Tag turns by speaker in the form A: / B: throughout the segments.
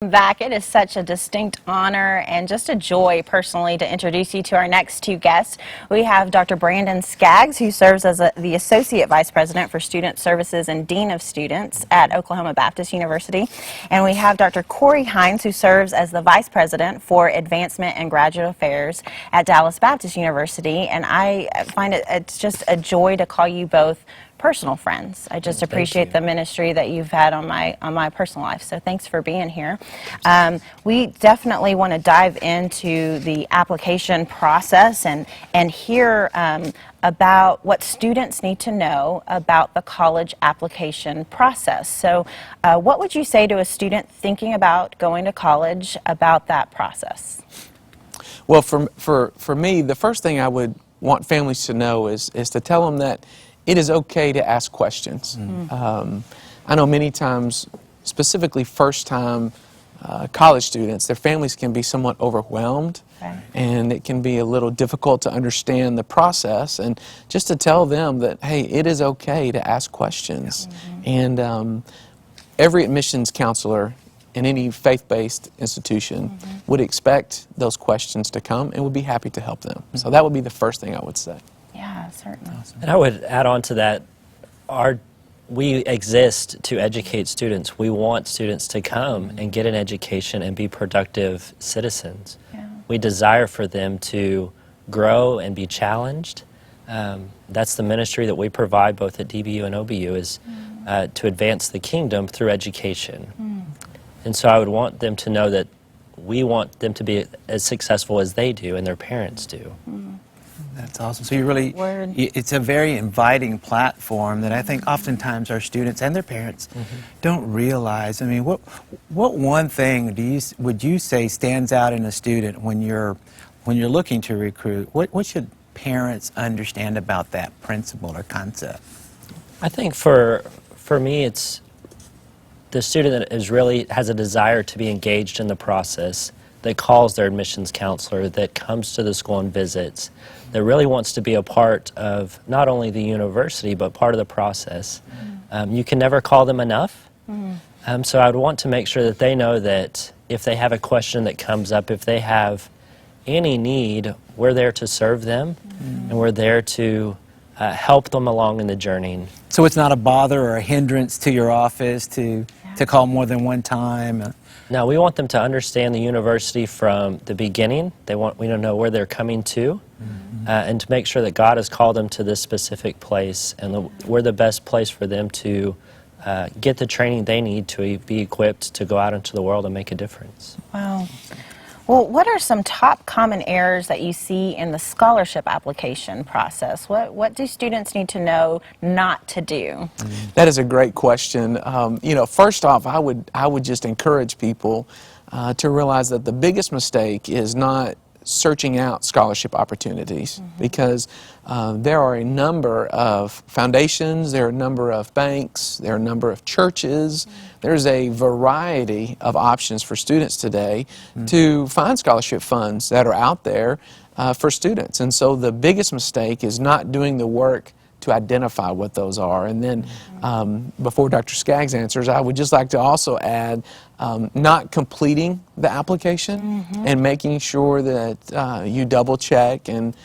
A: Back. It is such a distinct honor and just a joy personally to introduce you to our next two guests. We have Dr. Brandon Skaggs, who serves as the Associate Vice President for Student Services and Dean of Students at Oklahoma Baptist University. And we have Dr. CORY HINES, who serves as the Vice President for Advancement and Graduate Affairs at Dallas Baptist University. And I find it's just a joy to call you both personal friends. I just appreciate the ministry that you've had on my personal life. So thanks for being here. We definitely want to dive into the application process and hear about what students need to know about the college application process. So what would you say to a student thinking about going to college about that process?
B: Well, for me, the first thing I would want families to know is to tell them that it is okay to ask questions. I know many times, specifically first-time college students, their families can be somewhat overwhelmed, and it can be a little difficult to understand the process, and just to tell them that, hey, it is okay to ask questions. And every admissions counselor in any faith-based institution would expect those questions to come and would be happy to help them. So that would be the first thing I would say.
A: Yeah, certainly.
C: And I would add on to that, we exist to educate students. We want students to come and get an education and be productive citizens. We desire for them to grow and be challenged. That's the ministry that we provide both at DBU and OBU, is to advance the kingdom through education. And so I would want them to know that we want them to be as successful as they do and their parents do.
D: That's awesome. So you really, it's a very inviting platform that I think oftentimes our students and their parents don't realize. I mean, what one thing would you say stands out in a student when you're looking to recruit? What should parents understand about that principle or concept?
C: I think for me, it's the student that has a desire to be engaged in the process, that calls their admissions counselor, that comes to the school and visits, that really wants to be a part of not only the university, but part of the process. You can never call them enough. So I would want to make sure that they know that if they have a question that comes up, if they have any need, we're there to serve them, and we're there to help them along in the journey.
D: So it's not a bother or a hindrance to your office to call more than one time?
C: No, we want them to understand the university from the beginning. We want to know where they're coming to, and to make sure that God has called them to this specific place, and we're the best place for them to get the training they need to be equipped to go out into the world and make a difference.
A: Wow. Well, what are some top common errors that you see in the scholarship application process? What do students need to know not to do?
B: That is a great question. You know, first off, I would just encourage people to realize that the biggest mistake is not searching out scholarship opportunities, because there are a number of foundations, there are a number of banks, there are a number of churches. There's a variety of options for students today to find scholarship funds that are out there for students. And so the biggest mistake is not doing the work to identify what those are. And then before Dr. Skaggs answers, I would just like to also add not completing the application and making sure that you double check and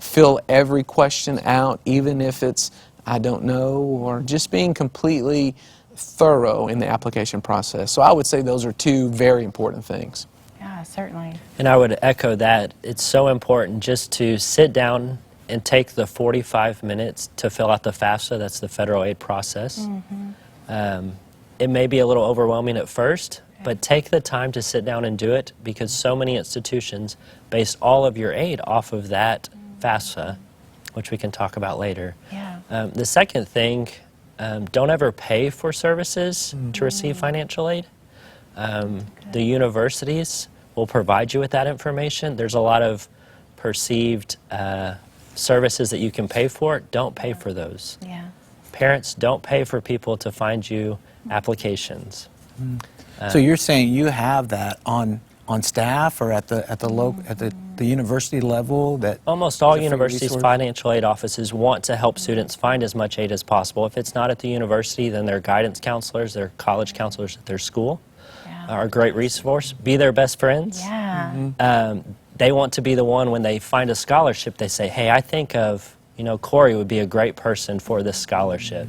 B: fill every question out, even if it's I don't know, or just being completely thorough in the application process. So I would say those are two very important things.
A: Yeah, certainly.
C: And I would echo that. It's so important just to sit down and take the 45 minutes to fill out the FAFSA. That's the federal aid process. It may be a little overwhelming at first, but take the time to sit down and do it, because so many institutions base all of your aid off of that FAFSA, which we can talk about later. The second thing, don't ever pay for services to receive financial aid. The universities will provide you with that information. There's a lot of perceived services that you can pay for. Don't pay for those. Parents, don't pay for people to find you applications.
D: So you're saying you have that on staff or at the university level? That
C: almost all universities' financial aid offices want to help students find as much aid as possible. If it's not at the university, then their guidance counselors, their college counselors at their school. are a great resource. Be their best friends.
A: Yeah.
C: They want to be the one when they find a scholarship, they say, hey, I think of, CORY would be a great person for this scholarship.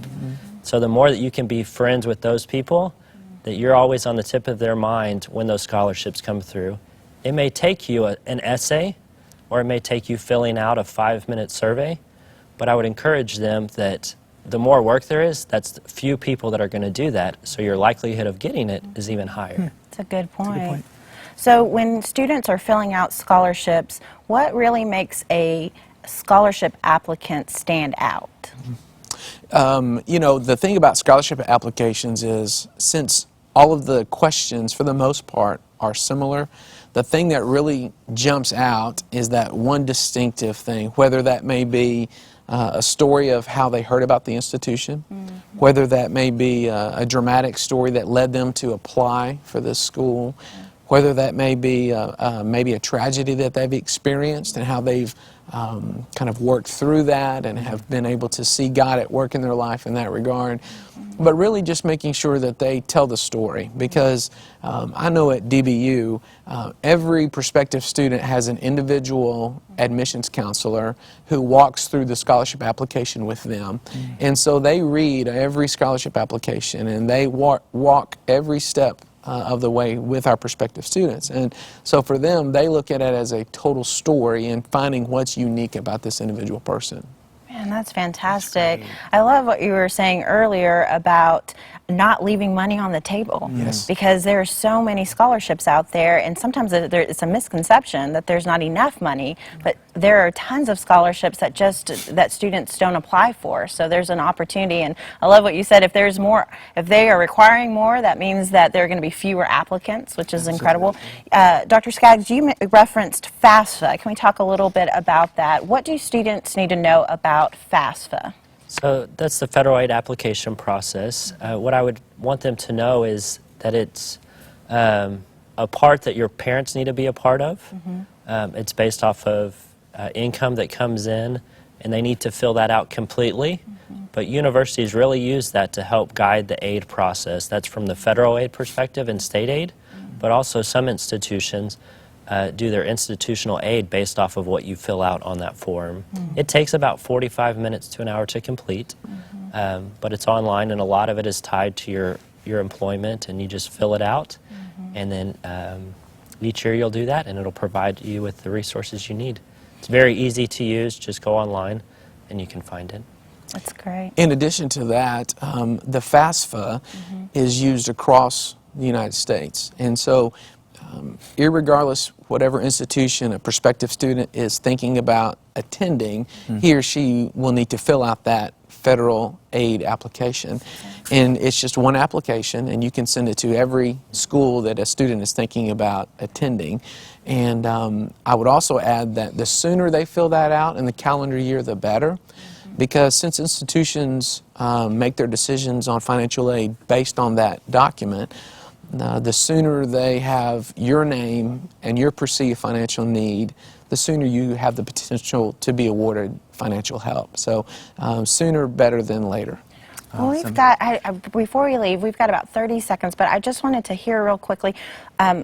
C: So the more that you can be friends with those people, that you're always on the tip of their mind when those scholarships come through. It may take you an essay, or it may take you filling out a 5-minute survey, but I would encourage them that the more work there is, that's few people that are going to do that, so your likelihood of getting it is even higher.
A: That's a good point. So when students are filling out scholarships, what really makes a scholarship applicant stand out?
B: The thing about scholarship applications is, since all of the questions, for the most part, are similar, the thing that really jumps out is that one distinctive thing, whether that may be a story of how they heard about the institution, whether that may be a dramatic story that led them to apply for this school, whether that may be maybe a tragedy that they've experienced and how they've kind of worked through that and have been able to see God at work in their life in that regard. But really just making sure that they tell the story, because I know at DBU, every prospective student has an individual admissions counselor who walks through the scholarship application with them. And so they read every scholarship application and they walk every step of the way with our prospective students. And so for them, they look at it as a total story and finding what's unique about this individual person.
A: Man, that's fantastic. I love what you were saying earlier about not leaving money on the table.
B: Yes.
A: Because there are so many scholarships out there, and sometimes it's a misconception that there's not enough money, but there are tons of scholarships that students don't apply for. So there's an opportunity, and I love what you said. If there's more, if they are requiring more, that means that there are going to be fewer applicants, which is incredible. Dr. Skaggs, you referenced FAFSA. Can we talk a little bit about that? What do students need to know about FAFSA?
C: So that's the federal aid application process. What I would want them to know is that it's a part that your parents need to be a part of. It's based off of income that comes in, and they need to fill that out completely. But universities really use that to help guide the aid process. That's from the federal aid perspective and state aid, but also some institutions do their institutional aid based off of what you fill out on that form. It takes about 45 minutes to an hour to complete, but it's online, and a lot of it is tied to your employment, and you just fill it out, and then each year you'll do that, and it'll provide you with the resources you need. It's very easy to use. Just go online, and you can find it.
A: That's great.
B: In addition to that, the FAFSA is used across the United States, and so irregardless whatever institution a prospective student is thinking about attending, he or she will need to fill out that federal aid application. And it's just one application, and you can send it to every school that a student is thinking about attending. And I would also add that the sooner they fill that out in the calendar year, the better. Because since institutions make their decisions on financial aid based on that document, the sooner they have your name and your perceived financial need, the sooner you have the potential to be awarded financial help. So sooner better than later.
A: Well, we've got, before we leave, we've got about 30 seconds, but I just wanted to hear real quickly,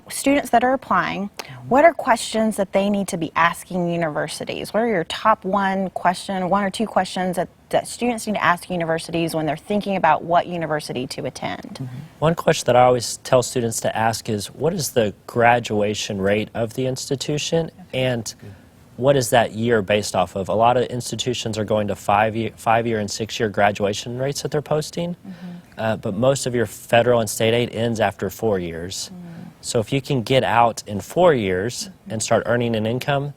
A: students that are applying, what are questions that they need to be asking universities? What are your top one or two questions that students need to ask universities when they're thinking about what university to attend?
C: One question that I always tell students to ask is, what is the graduation rate of the institution, and what is that year based off of? A lot of institutions are going to five-year and 6-year graduation rates that they're posting, but most of your federal and state aid ends after 4 years. So if you can get out in 4 years and start earning an income,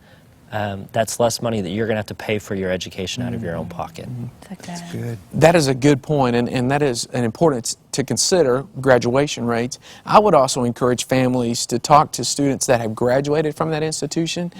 C: that's less money that you're going to have to pay for your education out of your own pocket.
D: That's good.
B: That is a good point, and that is an important to consider, graduation rates. I would also encourage families to talk to students that have graduated from that institution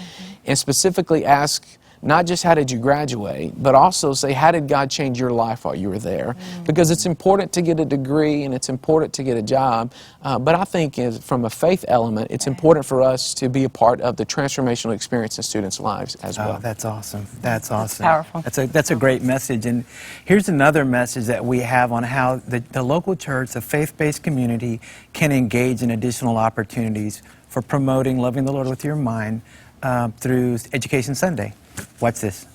B: and specifically ask not just how did you graduate, but also say how did God change your life while you were there? Because it's important to get a degree and it's important to get a job, but I think from a faith element, it's important for us to be a part of the transformational experience in students' lives as well.
D: Oh, that's awesome. That's awesome.
A: powerful.
D: That's a great message. And here's another message that we have on how the local church, the faith-based community, can engage in additional opportunities for promoting loving the Lord with your mind through Education Sunday. Watch this.